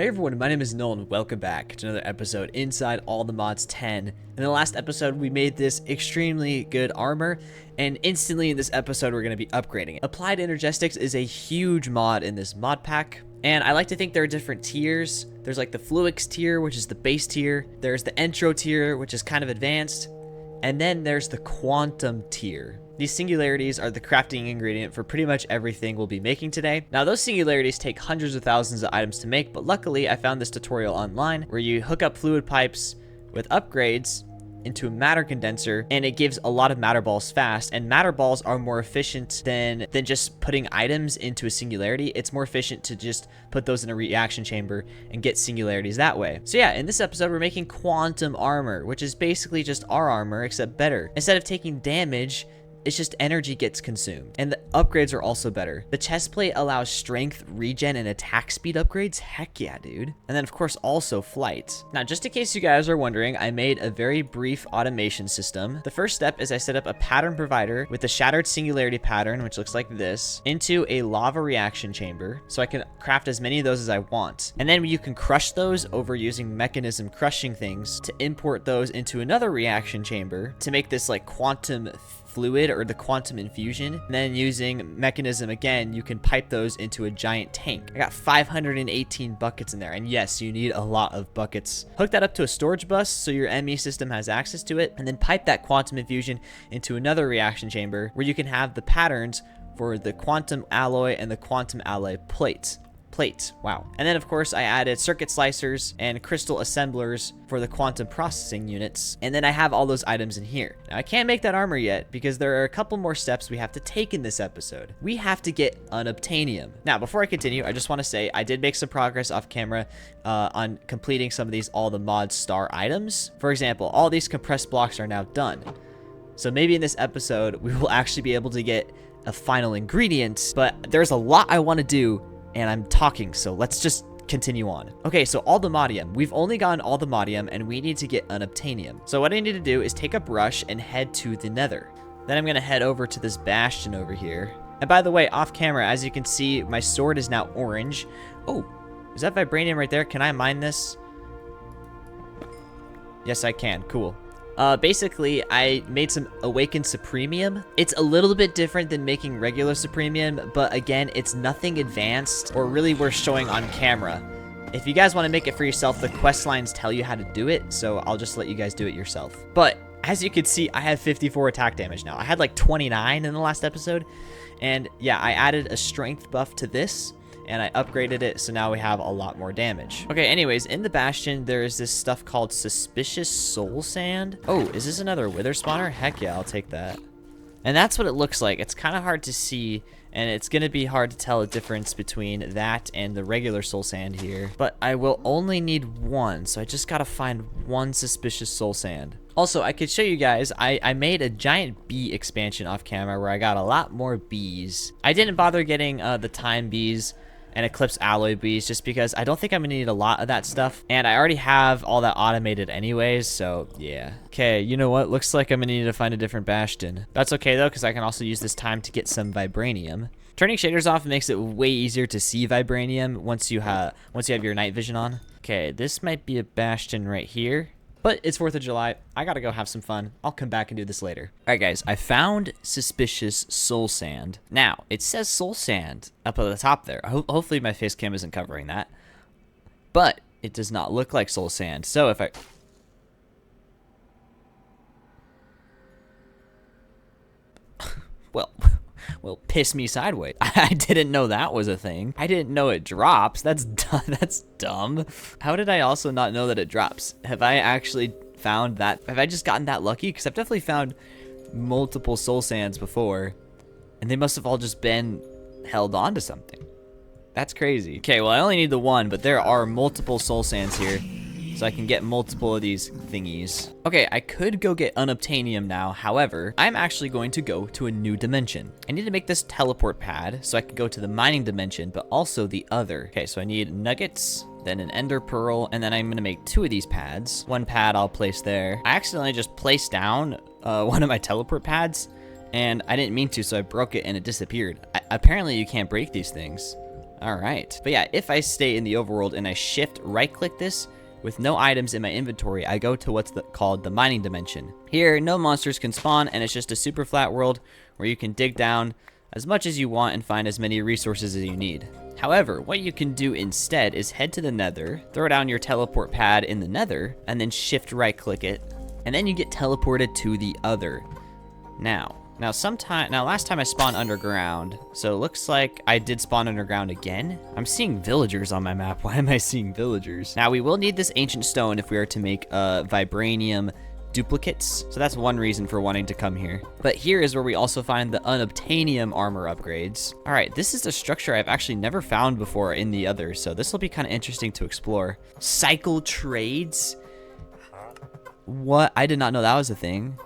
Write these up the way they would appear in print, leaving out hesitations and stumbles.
Hey everyone, my name is Nolan. Welcome back to another episode inside All the Mods 10. In the last episode, we made this extremely good armor, and instantly in this episode, we're going to be upgrading it. Applied Energetics is a huge mod in this mod pack, and I like to think there are different tiers. There's like the Fluix tier, which is the base tier. There's the Intro tier, which is kind of advanced. And then there's the Quantum tier. These singularities are the crafting ingredient for pretty much everything we'll be making today. Now, those singularities take hundreds of thousands of items to make, but luckily I found this tutorial online where you hook up fluid pipes with upgrades into a matter condenser, and it gives a lot of matter balls fast, and matter balls are more efficient than just putting items into a singularity. It's more efficient to just put those in a reaction chamber and get singularities that way. So yeah, in this episode, we're making quantum armor, which is basically just our armor, except better. Instead of taking damage, it's just energy gets consumed. And the upgrades are also better. The chest plate allows strength, regen, and attack speed upgrades. Heck yeah, dude. And then of course also flight. Now, just in case you guys are wondering, I made a very brief automation system. The first step is I set up a pattern provider with the shattered singularity pattern, which looks like this, into a lava reaction chamber. So I can craft as many of those as I want. And then you can crush those over using mechanism crushing things to import those into another reaction chamber to make this like quantum fluid or the quantum infusion. And then using mechanism again, you can pipe those into a giant tank. I got 518 buckets in there, and yes, you need a lot of buckets. Hook that up to a storage bus so your ME system has access to it, and then pipe that quantum infusion into another reaction chamber where you can have the patterns for the quantum alloy and the quantum alloy plate. Wow. And then of course I added circuit slicers and crystal assemblers for the quantum processing units, and then I have all those items in here. Now I can't make that armor yet because there are a couple more steps we have to take in this episode. We have to get unobtainium. Now before I continue, I just want to say I did make some progress off camera on completing some of these all the mod star items. For example, all these compressed blocks are now done. So maybe in this episode we will actually be able to get a final ingredient, but there's a lot I want to do and I'm talking, so let's just continue on. Okay, so Aldemodium. We've only gotten Aldemodium, and we need to get Unobtainium. So what I need to do is take a brush and head to the Nether. Then I'm gonna head over to this bastion over here. And by the way, off camera, as you can see, my sword is now orange. Oh, is that vibranium right there? Can I mine this? Yes, I can. Cool. Basically, I made some Awakened Supremium. It's a little bit different than making regular Supremium, but again, it's nothing advanced or really worth showing on camera. If you guys want to make it for yourself, the quest lines tell you how to do it, so I'll just let you guys do it yourself. But as you can see, I have 54 attack damage now. I had like 29 in the last episode, and yeah, I added a strength buff to this, and I upgraded it, so now we have a lot more damage. Okay, anyways, in the bastion, there is this stuff called Suspicious Soul Sand. Oh, is this another wither spawner? Heck yeah, I'll take that. And that's what it looks like. It's kind of hard to see, and it's going to be hard to tell a difference between that and the regular soul sand here. But I will only need one, so I just got to find one Suspicious Soul Sand. Also, I could show you guys, I made a giant bee expansion off camera where I got a lot more bees. I didn't bother getting the time bees and Eclipse alloy bees just because I don't think I'm gonna need a lot of that stuff, and I already have all that automated anyways, so yeah. Okay, you know what, looks like I'm gonna need to find a different bastion. That's okay though, because I can also use this time to get some vibranium. Turning shaders off makes it way easier to see vibranium once you have your night vision on. Okay, this might be a bastion right here. But it's 4th of July. I gotta go have some fun. I'll come back and do this later. All right, guys. I found Suspicious Soul Sand. Now, it says Soul Sand up at the top there. Hopefully my face cam isn't covering that. But it does not look like Soul Sand. So if I... Well, piss me sideways. I didn't know that was a thing. I didn't know it drops. That's dumb. How did I also not know that it drops? Have I actually found that? Have I just gotten that lucky? Because I've definitely found multiple soul sands before, and they must have all just been held on to something. That's crazy. Okay, well, I only need the one, but there are multiple soul sands here, so I can get multiple of these thingies. Okay, I could go get Unobtainium now. However, I'm actually going to go to a new dimension. I need to make this teleport pad so I can go to the mining dimension, but also the other. Okay, so I need nuggets, then an ender pearl, and then I'm gonna make 2 of these pads. One pad I'll place there. I accidentally just placed down one of my teleport pads, and I didn't mean to, so I broke it and it disappeared. Apparently you can't break these things. All right. But yeah, if I stay in the overworld and I shift right click this, with no items in my inventory, I go to what's called the mining dimension. Here, no monsters can spawn, and it's just a super flat world where you can dig down as much as you want and find as many resources as you need. However, what you can do instead is head to the Nether, throw down your teleport pad in the Nether, and then shift right click it, and then you get teleported to the other. Now last time I spawned underground, so it looks like I did spawn underground again. I'm seeing villagers on my map. Why am I seeing villagers? Now, we will need this ancient stone if we are to make vibranium duplicates. So that's one reason for wanting to come here. But here is where we also find the unobtainium armor upgrades. All right, this is a structure I've actually never found before in the others, so this will be kind of interesting to explore. Cycle trades? What? I did not know that was a thing.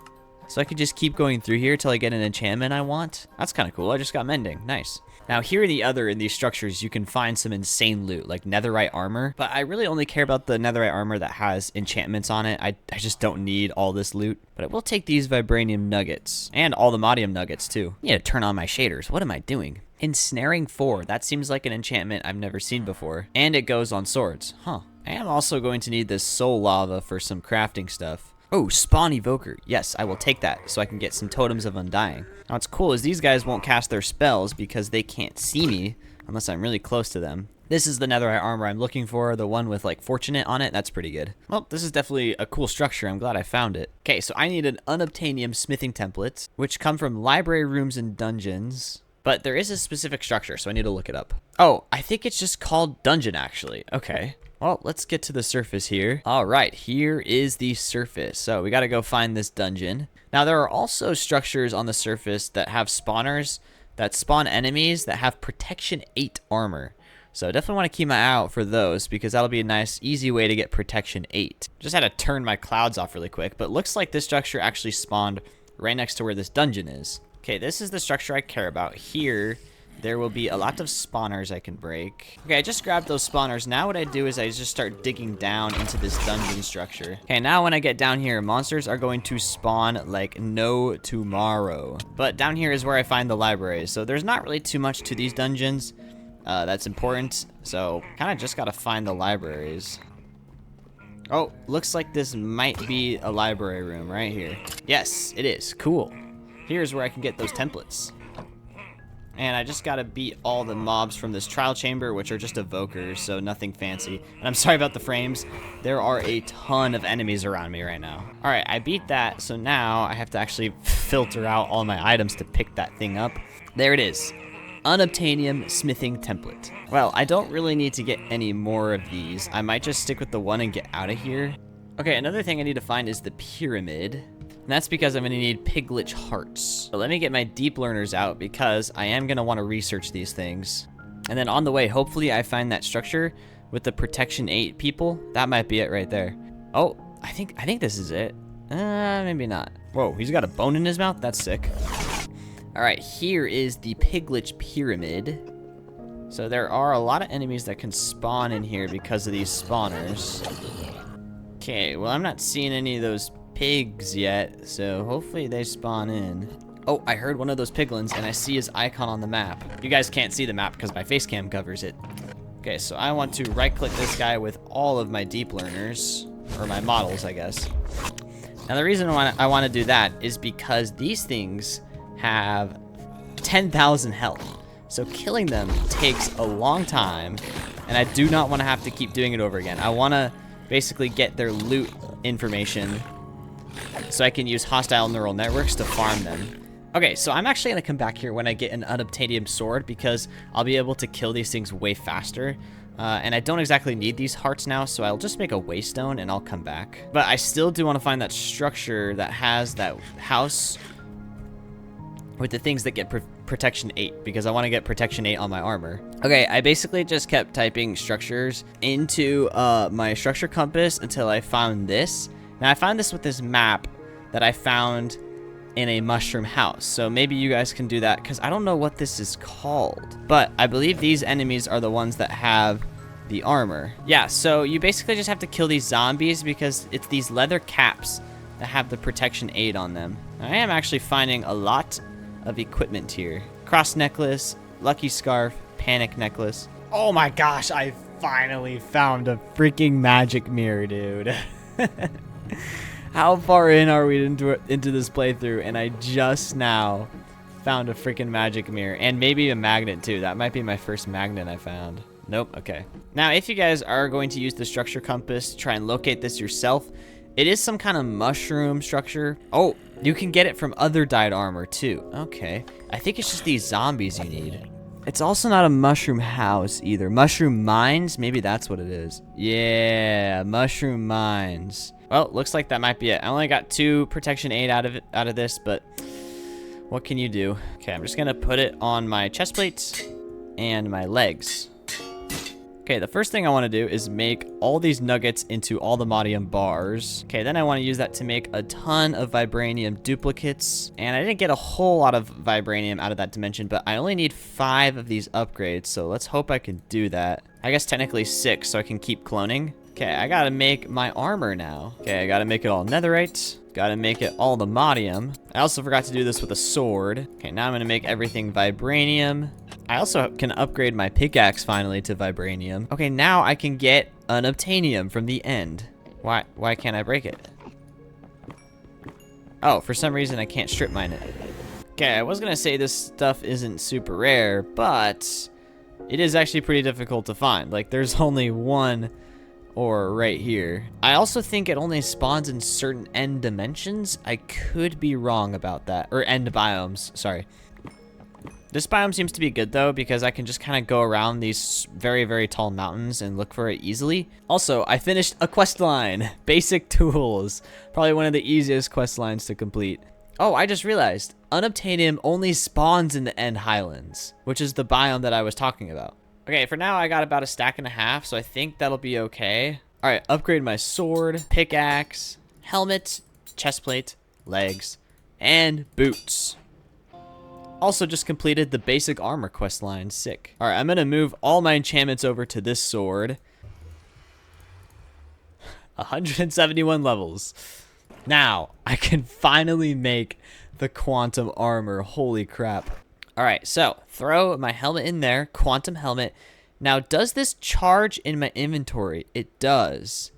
So I could just keep going through here till I get an enchantment I want. That's kind of cool. I just got mending. Nice. Now here in these structures, you can find some insane loot like netherite armor. But I really only care about the netherite armor that has enchantments on it. I just don't need all this loot. But I will take these vibranium nuggets and all the modium nuggets too. I need to turn on my shaders. What am I doing? Ensnaring 4. That seems like an enchantment I've never seen before. And it goes on swords. Huh. I am also going to need this soul lava for some crafting stuff. Oh, spawn evoker. Yes, I will take that so I can get some totems of undying. Now what's cool is these guys won't cast their spells because they can't see me unless I'm really close to them. This is the netherite armor I'm looking for, the one with like fortunate on it. That's pretty good. Well, this is definitely a cool structure. I'm glad I found it. Okay, so I need an unobtainium smithing template, which come from library rooms and dungeons. But there is a specific structure, so I need to look it up. Oh, I think it's just called dungeon actually. Okay. Well, let's get to the surface here. All right, here is the surface. So we got to go find this dungeon. Now, there are also structures on the surface that have spawners that spawn enemies that have protection 8 armor. So definitely want to keep my eye out for those because that'll be a nice, easy way to get protection 8. Just had to turn my clouds off really quick, but looks like this structure actually spawned right next to where this dungeon is. Okay, this is the structure I care about. Here, there will be a lot of spawners I can break. Okay, I just grabbed those spawners. Now what I do is I just start digging down into this dungeon structure. Okay, now when I get down here, monsters are going to spawn like no tomorrow. But down here is where I find the libraries. So there's not really too much to these dungeons that's important. So kind of just got to find the libraries. Oh, looks like this might be a library room right here. Yes, it is. Cool. Here's where I can get those templates. And I just gotta beat all the mobs from this trial chamber, which are just evokers, so nothing fancy. And I'm sorry about the frames. There are a ton of enemies around me right now. All right, I beat that, so now I have to actually filter out all my items to pick that thing up. There it is. Unobtainium smithing template. Well, I don't really need to get any more of these. I might just stick with the one and get out of here. Okay, another thing I need to find is the pyramid. And that's because I'm going to need piglet hearts. So let me get my deep learners out because I am going to want to research these things. And then on the way, hopefully I find that structure with the protection 8 people. That might be it right there. Oh, I think this is it. Maybe not. Whoa, he's got a bone in his mouth? That's sick. All right, here is the piglet pyramid. So there are a lot of enemies that can spawn in here because of these spawners. Okay, well, I'm not seeing any of those pigs yet, so hopefully they spawn in. Oh, I heard one of those piglins and I see his icon on the map. You guys can't see the map because my face cam covers it. Okay, so I want to right click this guy with all of my deep learners, or my models, I guess. Now the reason why I want to do that is because these things have 10,000 health. So killing them takes a long time and I do not want to have to keep doing it over again. I want to basically get their loot information so I can use hostile neural networks to farm them. Okay, so I'm actually going to come back here when I get an unobtainium sword because I'll be able to kill these things way faster. And I don't exactly need these hearts now, so I'll just make a waystone and I'll come back. But I still do want to find that structure that has that house with the things that get protection 8 because I want to get protection 8 on my armor. Okay, I basically just kept typing structures into my structure compass until I found this. Now I found this with this map that I found in a mushroom house. So maybe you guys can do that because I don't know what this is called. But I believe these enemies are the ones that have the armor. Yeah, so you basically just have to kill these zombies because it's these leather caps that have the protection 8 on them. Now, I am actually finding a lot of equipment here. Cross necklace, lucky scarf, panic necklace. Oh my gosh, I finally found a freaking magic mirror, dude. How far in are we into this playthrough? And I just now found a freaking magic mirror. And maybe a magnet too. That might be my first magnet I found. Nope, okay. Now, if you guys are going to use the structure compass to try and locate this yourself, it is some kind of mushroom structure. Oh, you can get it from other dyed armor too. Okay, I think it's just these zombies you need. It's also not a mushroom house either. Mushroom mines, maybe that's what it is. Yeah, mushroom mines. Well, looks like that might be it. I only got 2 protection 8 out of this, but what can you do? Okay, I'm just gonna put it on my chest plate and my legs. Okay, the first thing I want to do is make all these nuggets into all the modium bars. Okay, then I want to use that to make a ton of vibranium duplicates. And I didn't get a whole lot of vibranium out of that dimension, but I only need 5 of these upgrades, so let's hope I can do that. I guess technically 6, so I can keep cloning. Okay, I gotta make my armor now. Okay, I gotta make it all netherite. Gotta make it all the modium. I also forgot to do this with a sword. Okay, now I'm gonna make everything vibranium. I also can upgrade my pickaxe finally to vibranium. Okay, now I can get an obtainium from the end. Why can't I break it? Oh, for some reason I can't strip mine it. Okay, I was gonna say this stuff isn't super rare, but it is actually pretty difficult to find. Like, there's only one ore right here. I also think it only spawns in certain end dimensions. I could be wrong about that. Or end biomes, sorry. This biome seems to be good though, because I can just kind of go around these very, very tall mountains and look for it easily. Also, I finished a quest line. Basic tools. Probably one of the easiest quest lines to complete. Oh, I just realized. Unobtainium only spawns in the End Highlands, which is the biome that I was talking about. Okay, for now I got about a stack and a half, so I think that'll be okay. Alright, upgrade my sword, pickaxe, helmet, chestplate, legs, and boots. Also just completed the basic armor quest line. Sick. Alright, I'm gonna move all my enchantments over to this sword. 171 levels. Now, I can finally make the quantum armor. Holy crap. Alright, so throw my helmet in there. Quantum helmet. Now, does this charge in my inventory? It does.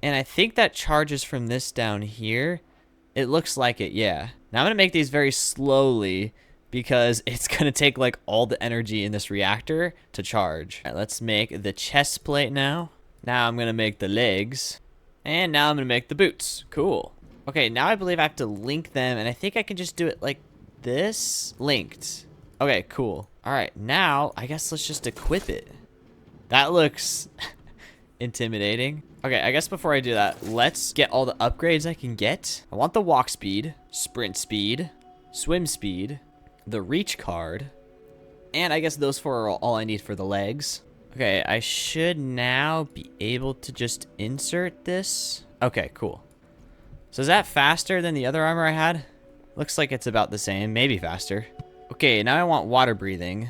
And I think that charges from this down here. It looks like it, yeah. Now I'm going to make these very slowly because it's going to take like all the energy in this reactor to charge. All right, let's make the chest plate now. Now I'm going to make the legs. And now I'm going to make the boots. Cool. Okay, now I believe I have to link them, and I think I can just do it like this. Linked. Okay, cool. All right, now I guess let's just equip it. That looks intimidating. Okay, I guess before I do that, let's get all the upgrades I can get. I want the walk speed, sprint speed, swim speed, the reach card, and I guess those 4 are all I need for the legs. Okay, I should now be able to just insert this. Okay, cool. So is that faster than the other armor I had? Looks like it's about the same, maybe faster. Okay, now I want water breathing.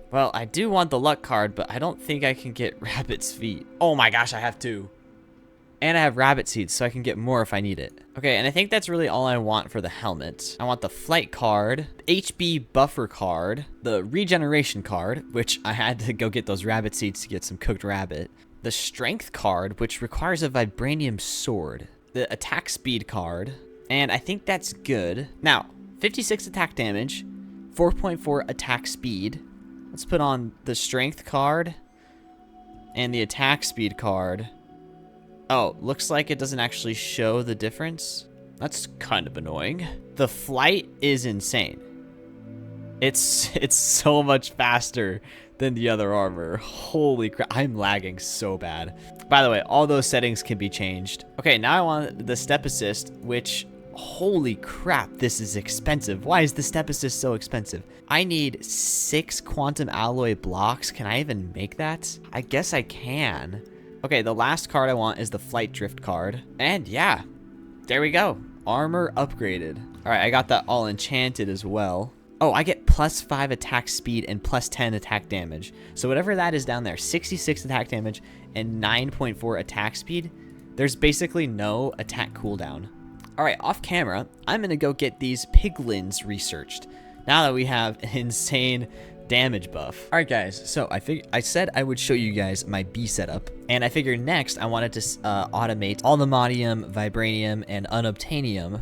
Well, I do want the luck card, but I don't think I can get rabbit's feet. Oh my gosh, I have 2. And I have rabbit seeds, so I can get more if I need it. Okay, and I think that's really all I want for the helmet. I want the flight card, HB buffer card, the regeneration card, which I had to go get those rabbit seeds to get some cooked rabbit, the strength card, which requires a vibranium sword, the attack speed card, and I think that's good. Now, 56 attack damage, 4.4 attack speed. Let's put on the strength card and the attack speed card. Oh, looks like it doesn't actually show the difference. That's kind of annoying. The flight is insane. It's so much faster than the other armor. Holy crap, I'm lagging so bad. By the way, all those settings can be changed. Okay, now I want the step assist, which, holy crap, this is expensive. Why is the step assist so expensive? I need 6 quantum alloy blocks. Can I even make that? I guess I can. Okay, the last card I want is the flight drift card. And yeah, there we go. Armor upgraded. All right, I got that all enchanted as well. Oh, I get +5 attack speed and +10 attack damage. So whatever that is down there, 66 attack damage and 9.4 attack speed, there's basically no attack cooldown. All right, off camera, I'm gonna go get these piglins researched. Now that we have an insane damage buff. All right, guys. So I said I would show you guys my bee setup, and I figured next I wanted to automate all the modium, vibranium, and unobtainium.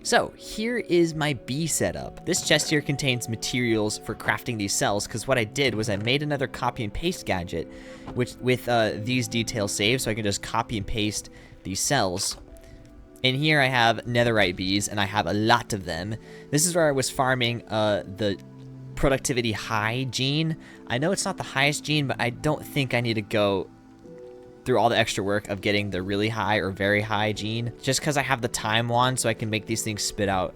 So here is my bee setup. This chest here contains materials for crafting these cells, because what I did was I made another copy and paste gadget with these details saved, so I can just copy and paste these cells. In here I have netherite bees, and I have a lot of them. This is where I was farming the productivity high gene. I know it's not the highest gene, but I don't think I need to go through all the extra work of getting the really high or very high gene, just because I have the time wand, so I can make these things spit out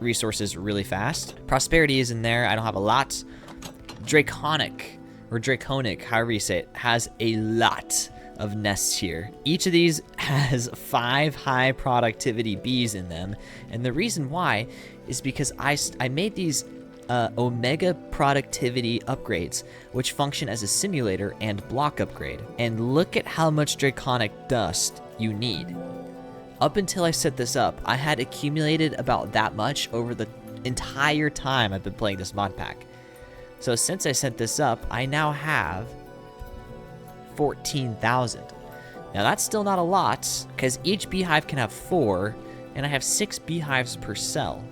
resources really fast. Prosperity is in there. I don't have a lot. Draconic, however you say it, has a lot of nests here. Each of these has 5 high productivity bees in them, and the reason why is because I made these Omega productivity upgrades, which function as a simulator and block upgrade. And look at how much draconic dust you need. Up until I set this up, I had accumulated about that much over the entire time I've been playing this mod pack. So since I set this up, I now have 14,000. Now that's still not a lot, because each beehive can have 4, and I have 6 beehives per cell.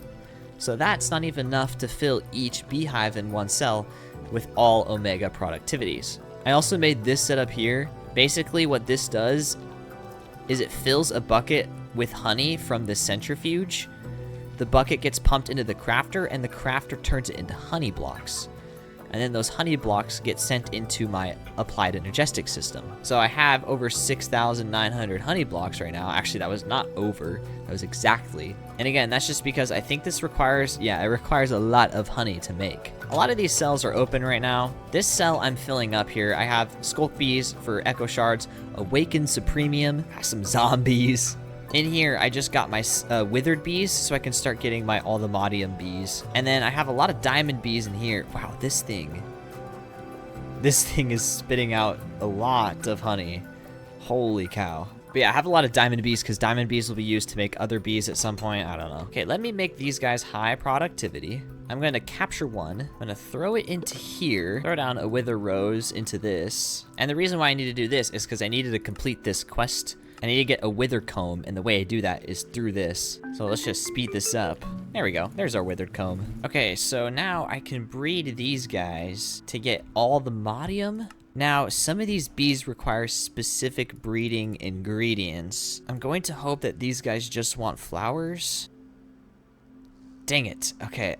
So that's not even enough to fill each beehive in one cell with all Omega productivities. I also made this setup here. Basically what this does is it fills a bucket with honey from the centrifuge. The bucket gets pumped into the crafter, and the crafter turns it into honey blocks. And then those honey blocks get sent into my applied energetic system. So I have over 6,900 honey blocks right now. Actually, that was not over, that was exactly. And again, that's just because I think this requires, it requires a lot of honey to make. A lot of these cells are open right now. This cell I'm filling up here, I have skulk bees for echo shards, awakened supremium, some zombies. In here, I just got my withered bees, so I can start getting all the modium bees. And then I have a lot of diamond bees in here. Wow, this thing is spitting out a lot of honey. Holy cow. But yeah, I have a lot of diamond bees, because diamond bees will be used to make other bees at some point. I don't know. Okay, let me make these guys high productivity. I'm going to capture one. I'm going to throw it into here. Throw down a wither rose into this. And the reason why I need to do this is because I needed to complete this quest. I need to get a wither comb, and the way I do that is through this. So let's just speed this up. There we go. There's our withered comb. Okay, so now I can breed these guys to get all the modium. Now, some of these bees require specific breeding ingredients. I'm going to hope that these guys just want flowers. Dang it. Okay.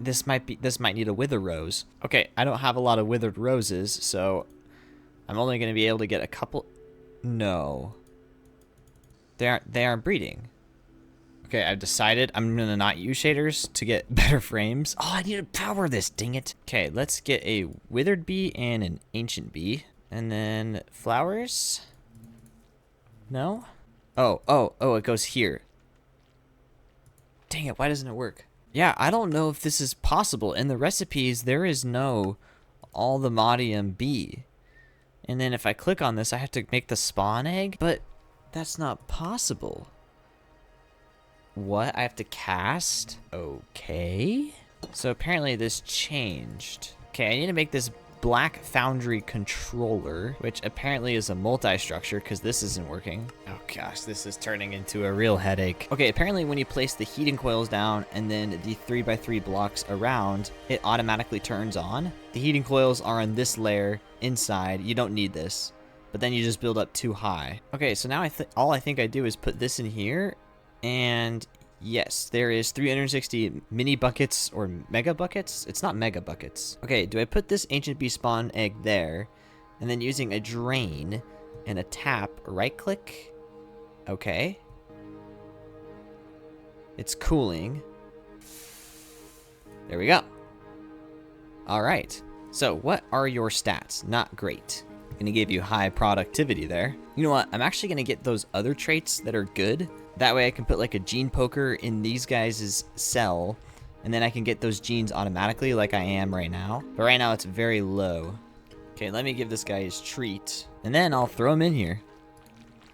This might need a wither rose. Okay, I don't have a lot of withered roses, so I'm only going to be able to get a couple. No. They aren't breeding. Okay, I've decided I'm gonna not use shaders to get better frames. Oh, I need to power this, dang it. Okay, let's get a withered bee and an ancient bee. And then flowers? No? Oh, it goes here. Dang it, why doesn't it work? Yeah, I don't know if this is possible. In the recipes, there is no all the modium bee. And then if I click on this, I have to make the spawn egg, but that's not possible. What? I have to cast? Okay. So apparently this changed. Okay, I need to make this black foundry controller, which apparently is a multi-structure because this isn't working. Oh gosh, this is turning into a real headache. Okay, apparently when you place the heating coils down and then the 3x3 blocks around, it automatically turns on. The heating coils are on this layer inside. You don't need this, but then you just build up too high. Okay, so now all I think I do is put this in here, and yes, there is 360 mini buckets or mega buckets. It's not mega buckets. Okay, do I put this ancient bee spawn egg there, and then using a drain and a tap, right click? Okay. It's cooling. There we go. All right. So what are your stats? Not great. Gonna give you high productivity there. You know what? I'm actually gonna get those other traits that are good. That way I can put like a gene poker in these guys' cell, and then I can get those genes automatically like I am right now. But right now it's very low. Okay, let me give this guy his treat, and then I'll throw him in here.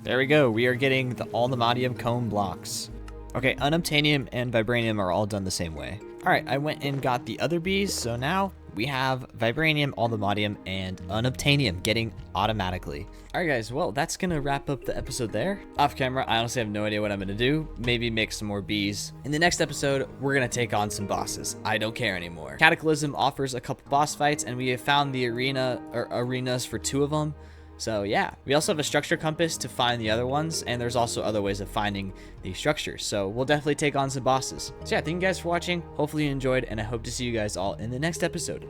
There we go. We are getting all the modium comb blocks. Okay, unobtainium and vibranium are all done the same way. All right, I went and got the other bees, so now we have vibranium, aluminium, and unobtainium getting automatically. Alright guys, well, that's gonna wrap up the episode there. Off camera, I honestly have no idea what I'm gonna do. Maybe make some more bees. In the next episode, we're gonna take on some bosses. I don't care anymore. Cataclysm offers a couple boss fights, and we have found the arenas for 2 of them. So yeah, we also have a structure compass to find the other ones, and there's also other ways of finding these structures. So we'll definitely take on some bosses. So yeah, thank you guys for watching. Hopefully you enjoyed, and I hope to see you guys all in the next episode.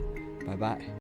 Bye-bye.